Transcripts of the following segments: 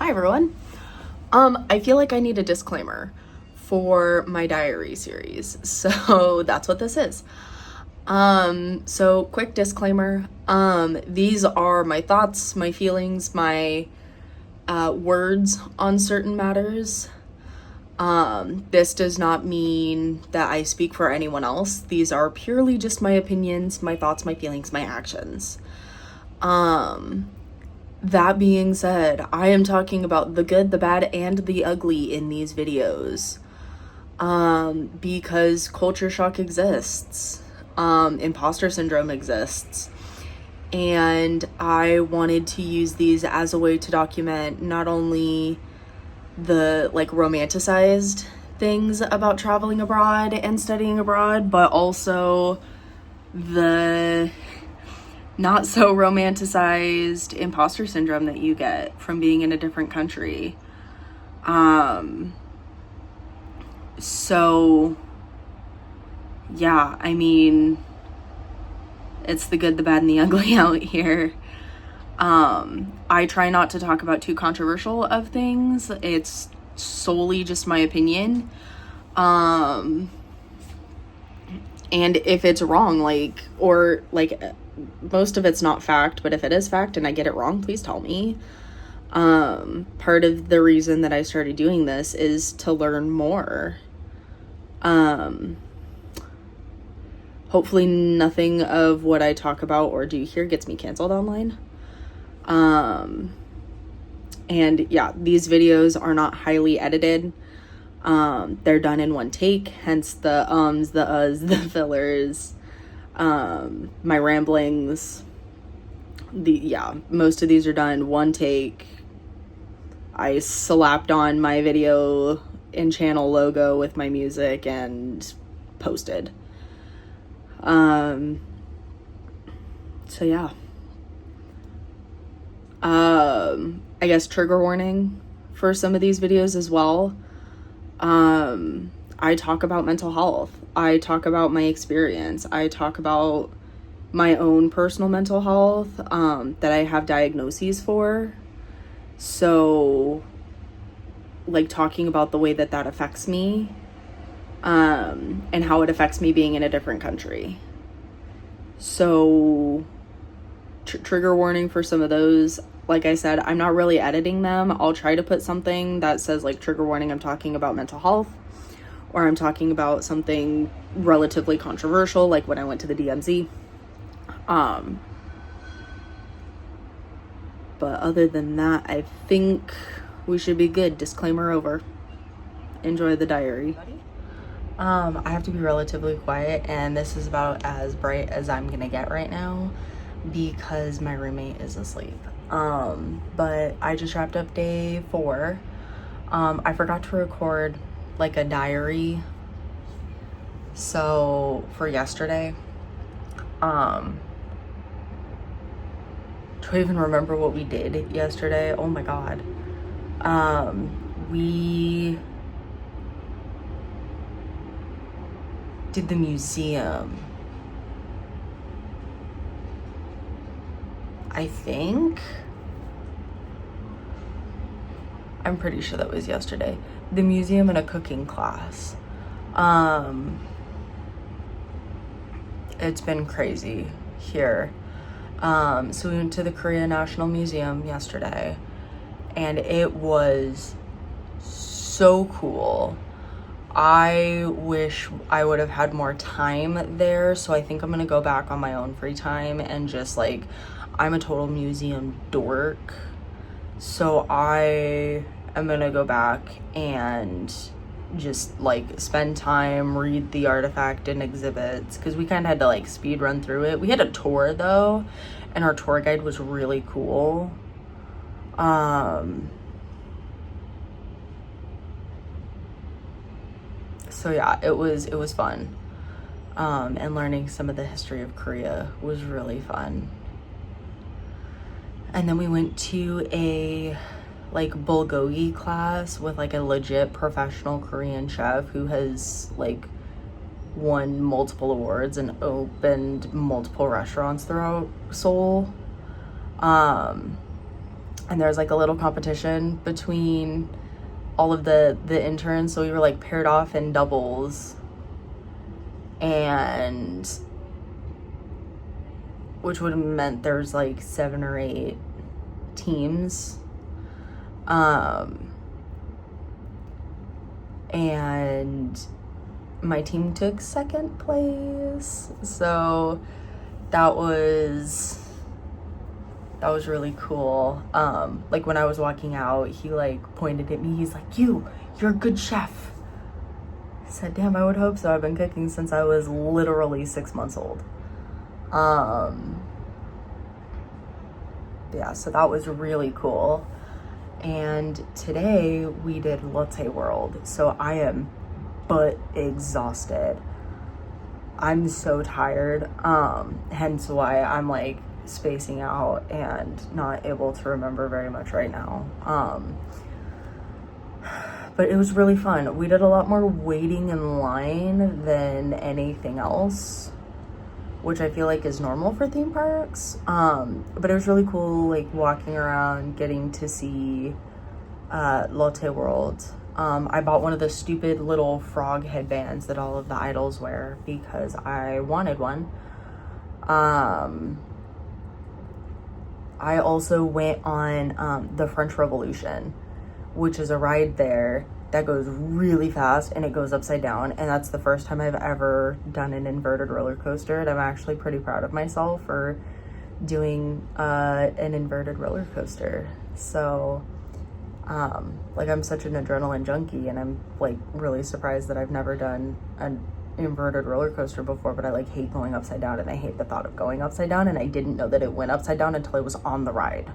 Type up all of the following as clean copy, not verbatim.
Hi everyone. I feel like I need a disclaimer for my diary series, so that's what this is. So quick disclaimer, these are my thoughts, my feelings, my words on certain matters. This does not mean that I speak for anyone else. These are purely just my opinions, my thoughts, my feelings, my actions. That being said, I am talking about the good, the bad, and the ugly in these videos. Because culture shock exists. Imposter syndrome exists. And I wanted to use these as a way to document not only the romanticized things about traveling abroad and studying abroad, but also the not so romanticized imposter syndrome that you get from being in a different country. So yeah, I mean, it's the good, the bad, and the ugly out here. I try not to talk about too controversial of things. It's solely just my opinion. And if it's wrong, most of it's not fact, but if it is fact and I get it wrong, please tell me. Part of the reason that I started doing this is to learn more. Hopefully nothing of what I talk about or do here gets me canceled online. And yeah, these videos are not highly edited. They're done in one take, hence the ums, the uhs, the fillers, my ramblings. Most of these are done one take. I slapped on my video and channel logo with my music and posted. So yeah. I guess trigger warning for some of these videos as well. I talk about mental health. I talk about my experience. I talk about my own personal mental health, that I have diagnoses for. So, talking about the way that affects me, and how it affects me being in a different country. So, trigger warning for some of those. Like I said, I'm not really editing them. I'll try to put something that says trigger warning, I'm talking about mental health, or I'm talking about something relatively controversial, like when I went to the DMZ. But other than that, I think we should be good. Disclaimer over. Enjoy the diary. I have to be relatively quiet, and this is about as bright as I'm gonna get right now because my roommate is asleep. But I just wrapped up day 4. I forgot to record a diary. So for yesterday, do I even remember what we did yesterday? Oh my God. We did the museum. I think. I'm pretty sure that was yesterday. The museum and a cooking class. It's been crazy here. So we went to the Korea National Museum yesterday, and it was so cool. I wish I would have had more time there, so I think I'm gonna go back on my own free time and just I'm a total museum dork, so I am gonna go back and just spend time, read the artifact and exhibits, because we kind of had to speed run through it. We had a tour though, and our tour guide was really cool. So yeah, it was fun. And learning some of the history of Korea was really fun. And then we went to a bulgogi class with a legit professional Korean chef who has won multiple awards and opened multiple restaurants throughout Seoul. and there's like a little competition between all of the interns, so we were like paired off in doubles, and which would have meant there's like 7 or 8 teams, and my team took 2nd place, so that was really cool. Like when I was walking out, he like pointed at me, he's like, you're a good chef. I said, damn, I would hope so. I've been cooking since I was literally 6 months old. Yeah, so that was really cool. And today we did Latte World, so I am but exhausted. I'm so tired, hence why I'm like spacing out and not able to remember very much right now. But it was really fun. We did a lot more waiting in line than anything else, which I feel like is normal for theme parks. But it was really cool, like walking around, getting to see Latte World. I bought one of the stupid little frog headbands that all of the idols wear because I wanted one. I also went on the French Revolution, which is a ride there that goes really fast and it goes upside down, and that's the first time I've ever done an inverted roller coaster, and I'm actually pretty proud of myself for doing an inverted roller coaster. So like I'm such an adrenaline junkie, and I'm like really surprised that I've never done an inverted roller coaster before, but I like hate going upside down, and I hate the thought of going upside down, and I didn't know that it went upside down until I was on the ride.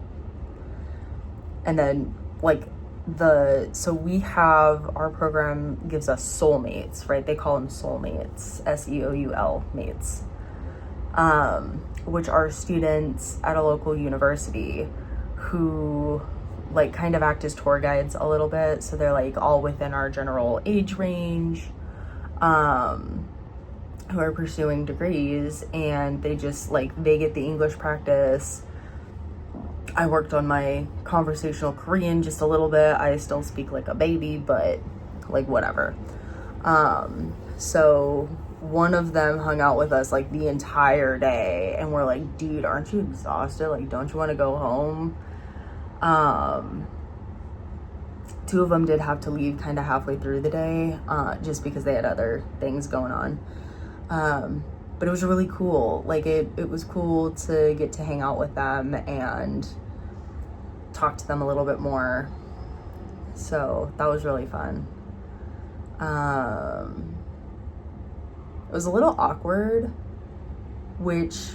And then like so we have, our program gives us soulmates, right? They call them soulmates, SEOUL mates, which are students at a local university who like kind of act as tour guides a little bit. So they're like all within our general age range, who are pursuing degrees, and they just like, they get the English practice. I worked on my conversational Korean just a little bit. I still speak like a baby, but like whatever. So one of them hung out with us like the entire day, and we're like, dude, aren't you exhausted? Like, don't you want to go home? 2 of them did have to leave kind of halfway through the day, just because they had other things going on. But it was really cool. Like it was cool to get to hang out with them and talk to them a little bit more. So that was really fun. It was a little awkward, which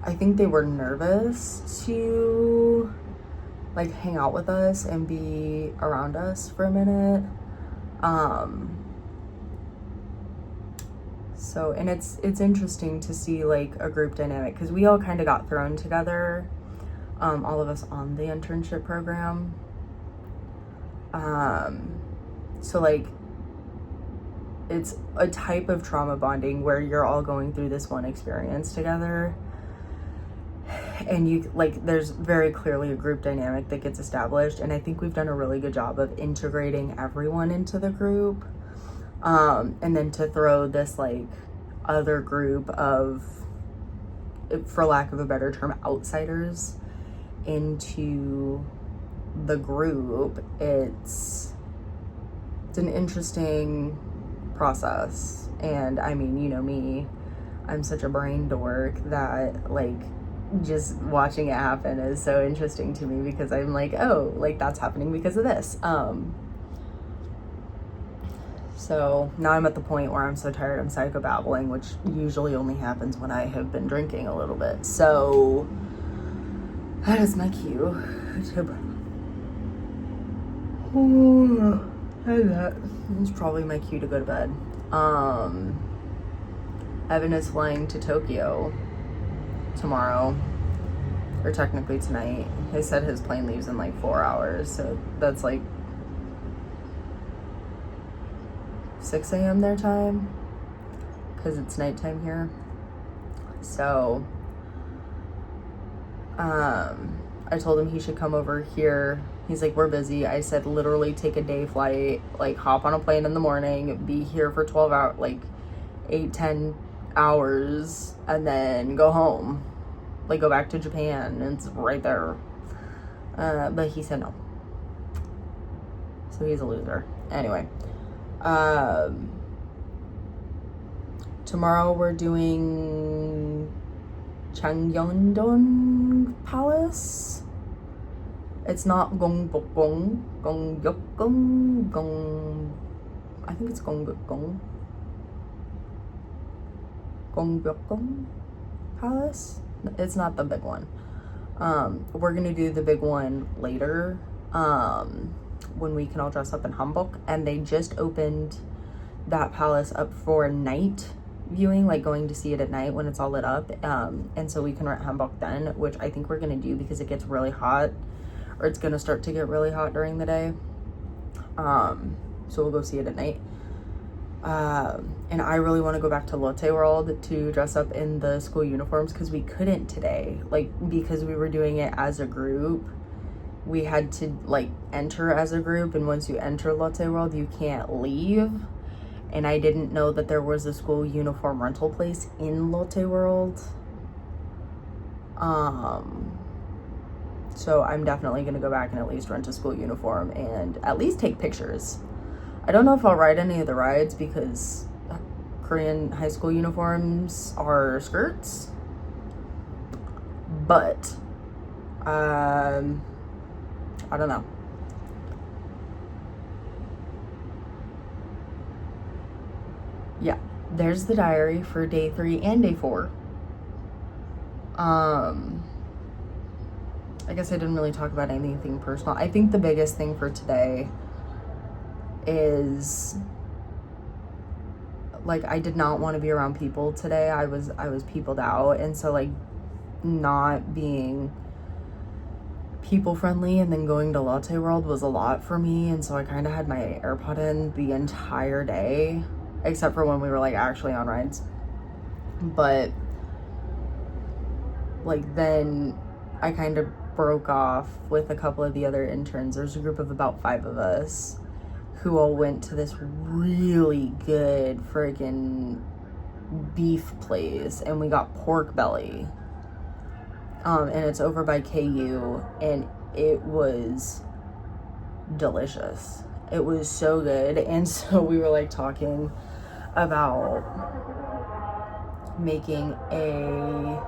I think they were nervous to like hang out with us and be around us for a minute. So, and it's interesting to see like a group dynamic, because we all kind of got thrown together, all of us on the internship program. So like it's a type of trauma bonding where you're all going through this one experience together, and you like, there's very clearly a group dynamic that gets established, and I think we've done a really good job of integrating everyone into the group. And then to throw this like other group of, for lack of a better term, outsiders into the group, it's an interesting process. And I mean, you know me, I'm such a brain dork that like just watching it happen is so interesting to me, because I'm like, oh, like that's happening because of this. So now I'm at the point where I'm so tired I'm psychobabbling, which usually only happens when I have been drinking a little bit. So that is my cue to it's probably my cue to go to bed. Evan is flying to Tokyo tomorrow, or technically tonight. He said his plane leaves in like 4 hours, so that's like 6 a.m. their time, because it's nighttime here. So I told him he should come over here. He's like, we're busy. I said, literally take a day flight, like hop on a plane in the morning, be here for 12 hours, like 8-10 hours, and then go home. Like go back to Japan, and it's right there. But he said no. So he's a loser. Anyway. Tomorrow we're doing Changyongdong Palace. It's not Gongbokgung, Gongyokgung, Gong. I think it's Gongbokgung. Gongbokgung Palace. It's not the big one. We're gonna do the big one later. When we can all dress up in hanbok, and they just opened that palace up for night viewing, like going to see it at night when it's all lit up, and so we can rent hanbok then, which I think we're gonna do because it gets really hot, or it's gonna start to get really hot during the day. So we'll go see it at night. And I really want to go back to Lotte World to dress up in the school uniforms because we couldn't today, like because we were doing it as a group. We had to like enter as a group, and once you enter Lotte World you can't leave, and I didn't know that there was a school uniform rental place in Lotte World. So I'm definitely gonna go back and at least rent a school uniform and at least take pictures. I don't know if I'll ride any of the rides because Korean high school uniforms are skirts, but I don't know. Yeah, there's the diary for day 3 and day 4. I guess I didn't really talk about anything personal. I think the biggest thing for today is like I did not want to be around people today. I was peopled out, and so like not being people friendly and then going to Lotte World was a lot for me, and so I kind of had my AirPod in the entire day except for when we were like actually on rides. But like then I kind of broke off with a couple of the other interns. There's a group of about 5 of us who all went to this really good freaking beef place, and we got pork belly. And it's over by KU, and it was delicious. It was so good. And so we were like talking about making a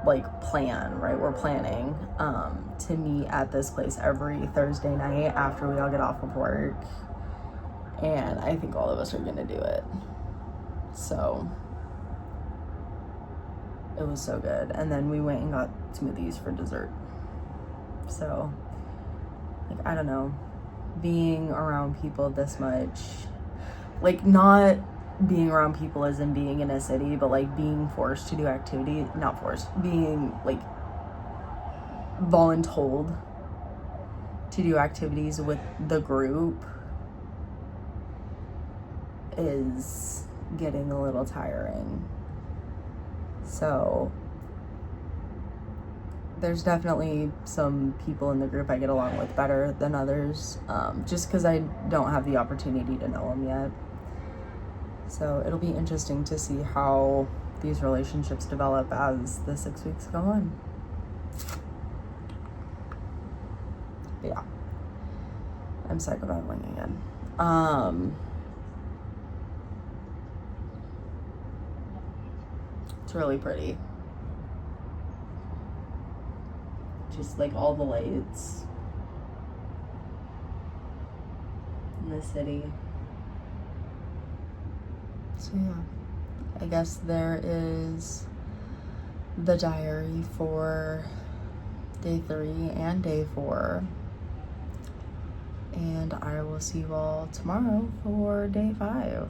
like plan, right? We're planning to meet at this place every Thursday night after we all get off of work, and I think all of us are gonna do it. So it was so good. And then we went and got smoothies for dessert. So like I don't know, being around people this much, like not being around people as in being in a city, but like being forced to do activity, not forced, being like voluntold to do activities with the group is getting a little tiring. So there's definitely some people in the group I get along with better than others, just because I don't have the opportunity to know them yet. So it'll be interesting to see how these relationships develop as the 6 weeks go on. But yeah, I'm psychobabbling again. It's really pretty. Just like all the lights in the city. So yeah, I guess there is the diary for day 3 and day 4. And I will see you all tomorrow for day 5.